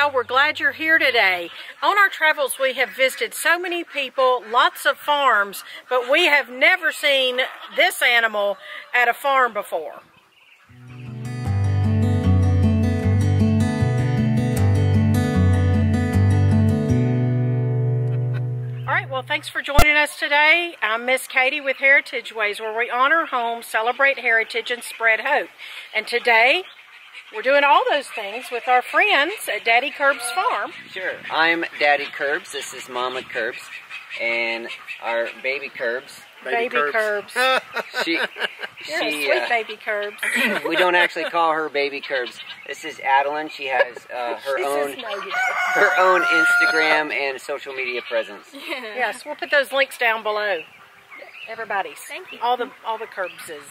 y'all, we're glad you're here today. On our travels, we have visited so many people, lots of farms, but we have never seen this animal at a farm before. All right, well, thanks for joining us today. I'm Miss Katie with Heritage Ways, where we honor home, celebrate heritage, and spread hope. And today, we're doing all those things with our friends at Daddy Kirbs Farm. Sure. I'm Daddy Kirbs. This is Mama Kirbs. And our baby Kirbs. Baby Kirbs. You're a sweet baby Kirbs. We don't actually call her baby Kirbs. This is Adeline. She has her own Instagram and social media presence. Yes, we'll put those links down below. Everybody's. Thank you. All the Kirbses.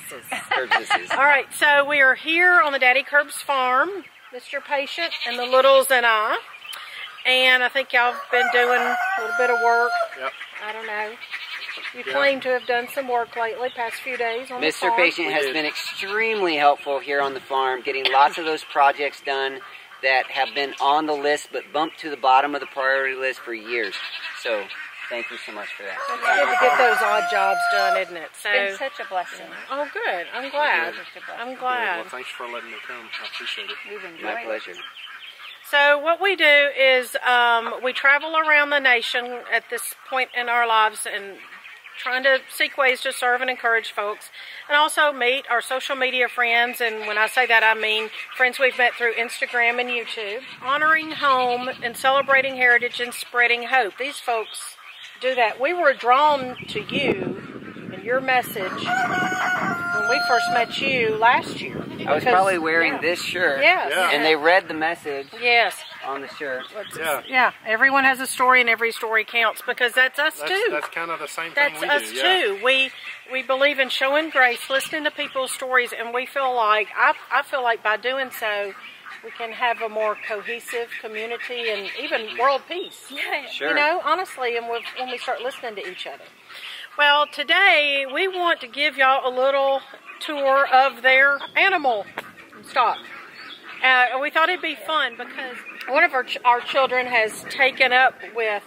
Kirbses. All right, so we are here on the Daddy Kirbs Farm, Mr. Patient and the Littles and I. And I think y'all have been doing a little bit of work. Yep. I don't know. You claim to have done some work lately, past few days on the farm. Mr. Patient has been extremely helpful here on the farm, getting lots of those projects done that have been on the list but bumped to the bottom of the priority list for years. So thank you so much for that. It's good to get those odd jobs done, isn't it? So, It's been such a blessing. Oh, good. I'm glad. I'm glad. Well, thanks for letting me come. I appreciate it. We've enjoyed My pleasure. So what we do is we travel around the nation at this point in our lives and trying to seek ways to serve and encourage folks, and also meet our social media friends. And when I say that, I mean friends we've met through Instagram and YouTube. Honoring home and celebrating heritage and spreading hope. These folks do that. We were drawn to you and your message when we first met you last year. I was probably wearing this shirt, and they read the message on the shirt. Yeah, everyone has a story and every story counts, because that's us too. That's kind of the same thing we do. That's us too. We believe in showing grace, listening to people's stories, and we feel like, I feel like by doing so, we can have a more cohesive community and even world peace. Sure. You know, honestly, and when we start listening to each other. Well, today we want to give y'all a little tour of their animal stock. We thought it'd be fun because one of our children has taken up with,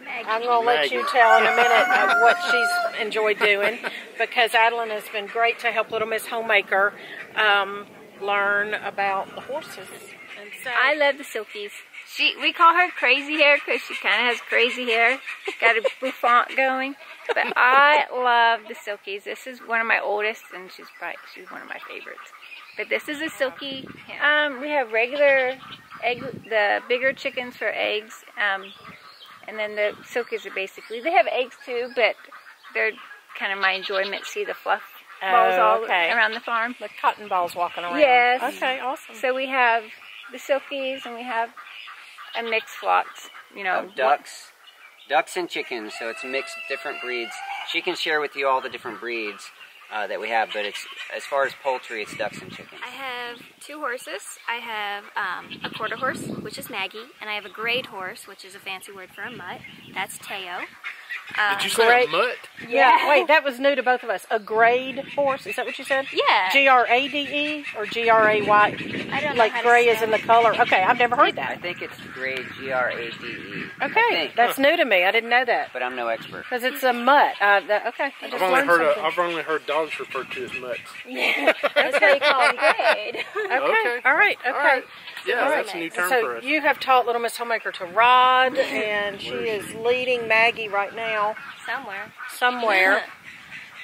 I'm going to let you tell in a minute what she's enjoyed doing, because Adeline has been great to help little Miss Homemaker learn about the horses. And so, I love the Silkies. We call her Crazy Hair because she kind of has crazy hair. Got a bouffant going. But I love the Silkies. This is one of my oldest, and she's one of my favorites. But this is a Silkie. We have regular egg, the bigger chickens for eggs, and then the Silkies are basically, they have eggs too, but they're kind of my enjoyment. See the fluff balls all around the farm. The cotton balls walking around. Yes. Okay, awesome. So we have the Silkies, and we have a mixed flocks. You know, Ducks and chickens, so it's mixed different breeds. She can share with you all the different breeds that we have, but it's, as far as poultry, it's ducks and chickens. I have 2 horses. I have a quarter horse, which is Maggie, and I have a grade horse, which is a fancy word for a mutt. That's Teo. Did you say a mutt? Yeah, wait, that was new to both of us. A grade horse, is that what you said? Yeah. G-R-A-D-E or G-R-A-Y? I don't know. Like gray is in the color. Okay, I've never heard that. I think it's grade, G-R-A-D-E. Okay, that's new to me. I didn't know that. But I'm no expert. Because it's a mutt. Okay, I just learned something. I've only heard dogs referred to as mutts. Yeah, that's why you call them grade. Okay, all right, okay. Yeah, that's a new term for us. So you have taught little Miss Homemaker to rod, and she is leading Maggie right now. Somewhere.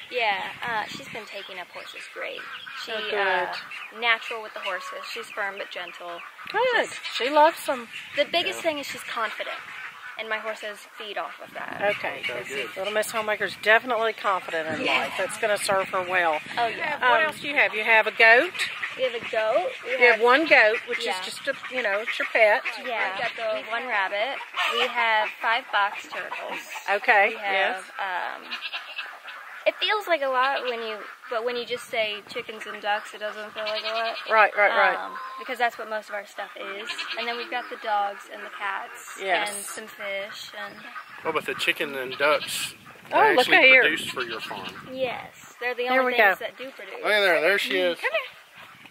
Yeah, she's been taking up horses great. She natural with the horses. She's firm but gentle. Good. She loves them. The biggest thing is she's confident, and my horses feed off of that. Okay. Little Miss Homemaker's definitely confident in life. That's going to serve her well. Oh yeah. What else do you have? You have a goat. We have a goat. You have one goat, which is just it's your pet. Yeah. We got the 1 rabbit. We have 5 box turtles. Okay. We have, it feels like a lot but when you just say chickens and ducks, it doesn't feel like a lot. Right. Because that's what most of our stuff is. And then we've got the dogs and the cats and some fish and. Oh, but the chicken and ducks look actually here. produce for your farm. Yes, they're the only things that do produce. Look at there she is. Come here.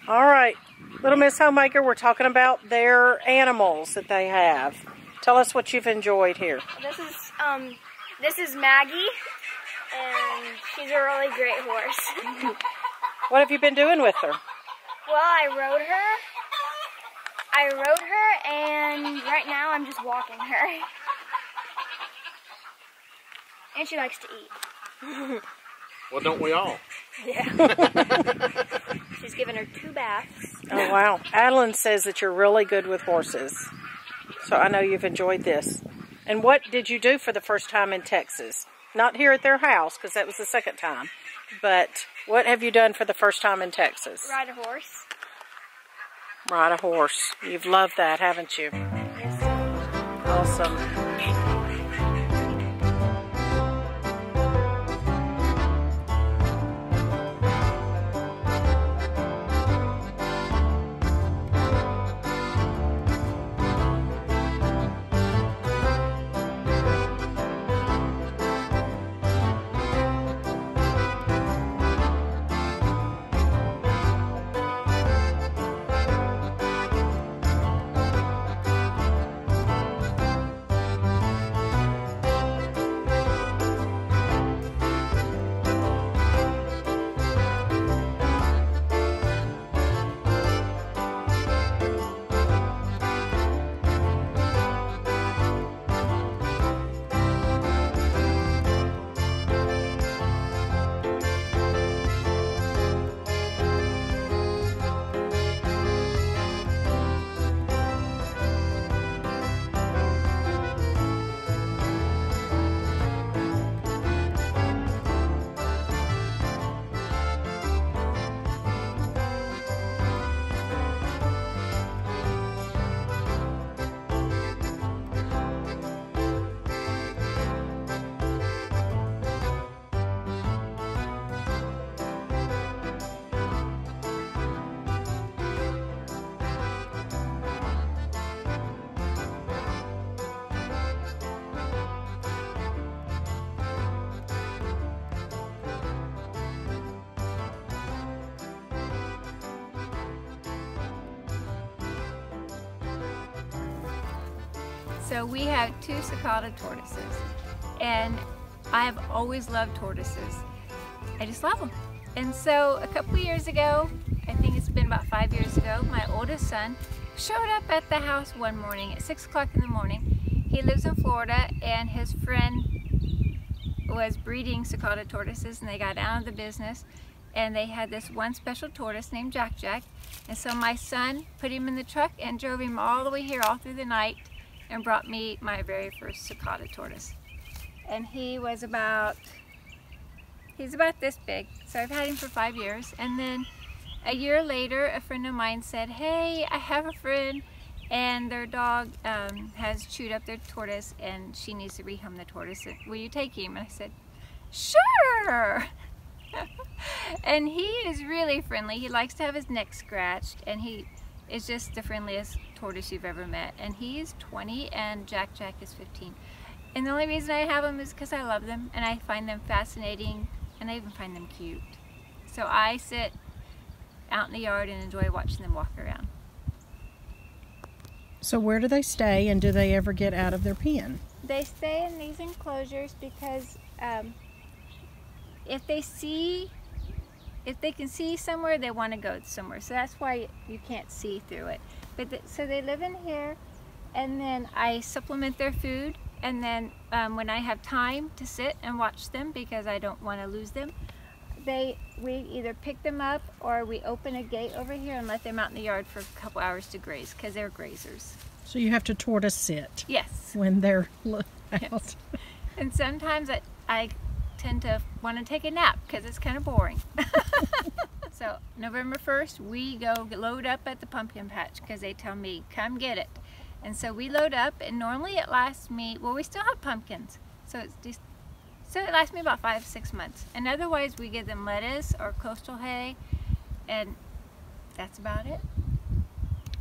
All right, Little Miss Homemaker, we're talking about their animals that they have. Tell us what you've enjoyed here. This is Maggie, and she's a really great horse. What have you been doing with her? Well, I rode her, and right now I'm just walking her. And she likes to eat. Well, don't we all? Yeah. She's given her 2 baths. Oh, wow. Adeline says that you're really good with horses. So I know you've enjoyed this. And what did you do for the first time in Texas? Not here at their house, because that was the second time. But what have you done for the first time in Texas? Ride a horse. Ride a horse. You've loved that, haven't you? Yes. Awesome. So we have 2 cicada tortoises, and I have always loved tortoises. I just love them. And so a couple years ago, I think it's been about 5 years ago, my oldest son showed up at the house one morning at 6 o'clock in the morning. He lives in Florida, and his friend was breeding cicada tortoises, and they got out of the business, and they had this one special tortoise named Jack Jack. And so my son put him in the truck and drove him all the way here all through the night and brought me my very first cicada tortoise. And he's about this big. So I've had him for 5 years. And then a year later, a friend of mine said, hey, I have a friend and their dog has chewed up their tortoise and she needs to rehome the tortoise. Will you take him? And I said, sure. And he is really friendly. He likes to have his neck scratched, and he is just the friendliest tortoise you've ever met. And he is 20 and Jack Jack is 15. And the only reason I have them is because I love them and I find them fascinating, and I even find them cute. So I sit out in the yard and enjoy watching them walk around. So where do they stay, and do they ever get out of their pen? They stay in these enclosures because if they can see somewhere, they want to go somewhere. So that's why you can't see through it. But so they live in here, and then I supplement their food. And then when I have time to sit and watch them, because I don't want to lose them, we either pick them up or we open a gate over here and let them out in the yard for a couple hours to graze, because they're grazers. So you have to tortoise sit. Yes. When they're out. Yes. And sometimes I tend to want to take a nap because it's kind of boring. So November 1st, we go load up at the pumpkin patch because they tell me, come get it. And so we load up, and normally it lasts me, well, we still have pumpkins. So it lasts me about 5-6 months. And otherwise we give them lettuce or coastal hay, and that's about it.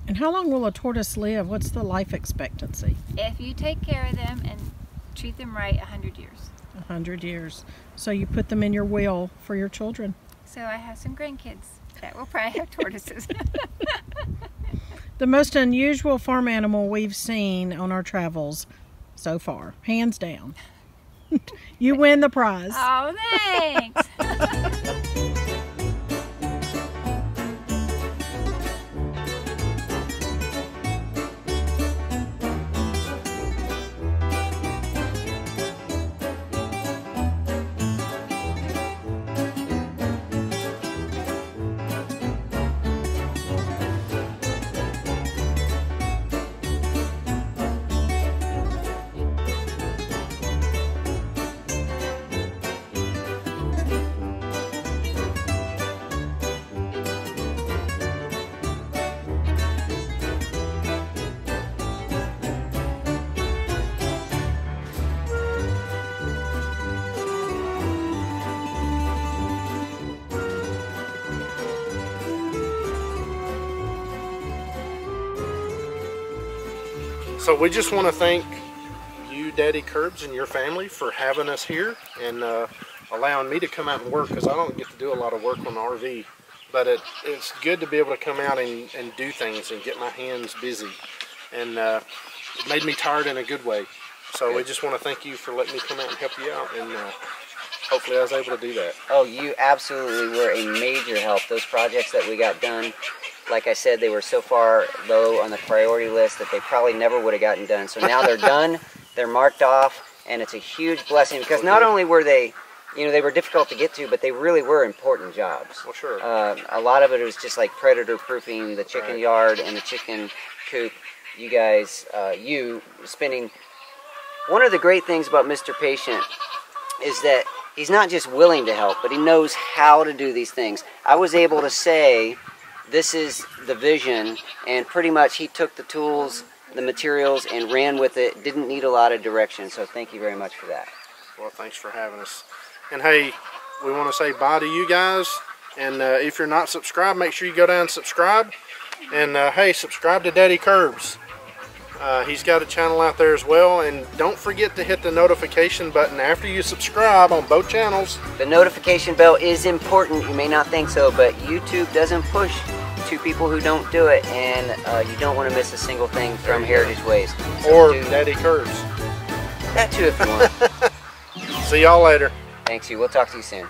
And how long will a tortoise live? What's the life expectancy? If you take care of them and treat them right, 100 years. 100 years. So you put them in your will for your children. So I have some grandkids. Yeah, we'll probably have tortoises. The most unusual farm animal we've seen on our travels so far, hands down. You win the prize. Oh, thanks. So we just want to thank you, Daddy Kirbs, and your family for having us here and allowing me to come out and work, because I don't get to do a lot of work on the RV. But it's good to be able to come out and do things and get my hands busy. And it made me tired in a good way. So we just want to thank you for letting me come out and help you out. And hopefully I was able to do that. Oh, you absolutely were a major help. Those projects that we got done, like I said, they were so far low on the priority list that they probably never would have gotten done. So now they're done, they're marked off, and it's a huge blessing because not only were they, you know, they were difficult to get to, but they really were important jobs. Well, sure. A lot of it was just like predator proofing the chicken yard and the chicken coop. You guys, you spending. One of the great things about Mr. Patient is that he's not just willing to help, but he knows how to do these things. I was able to say, this is the vision, and pretty much he took the tools, the materials, and ran with it. Didn't need a lot of direction, so thank you very much for that. Well, thanks for having us. And hey, we want to say bye to you guys. And if you're not subscribed, make sure you go down and subscribe. And hey, subscribe to Daddy Kirbs. He's got a channel out there as well. And don't forget to hit the notification button after you subscribe on both channels. The notification bell is important. You may not think so, but YouTube doesn't push to people who don't do it. And you don't want to miss a single thing from Heritage Ways. So or Daddy Kirbs. That too if you want. See y'all later. Thanks you. We'll talk to you soon.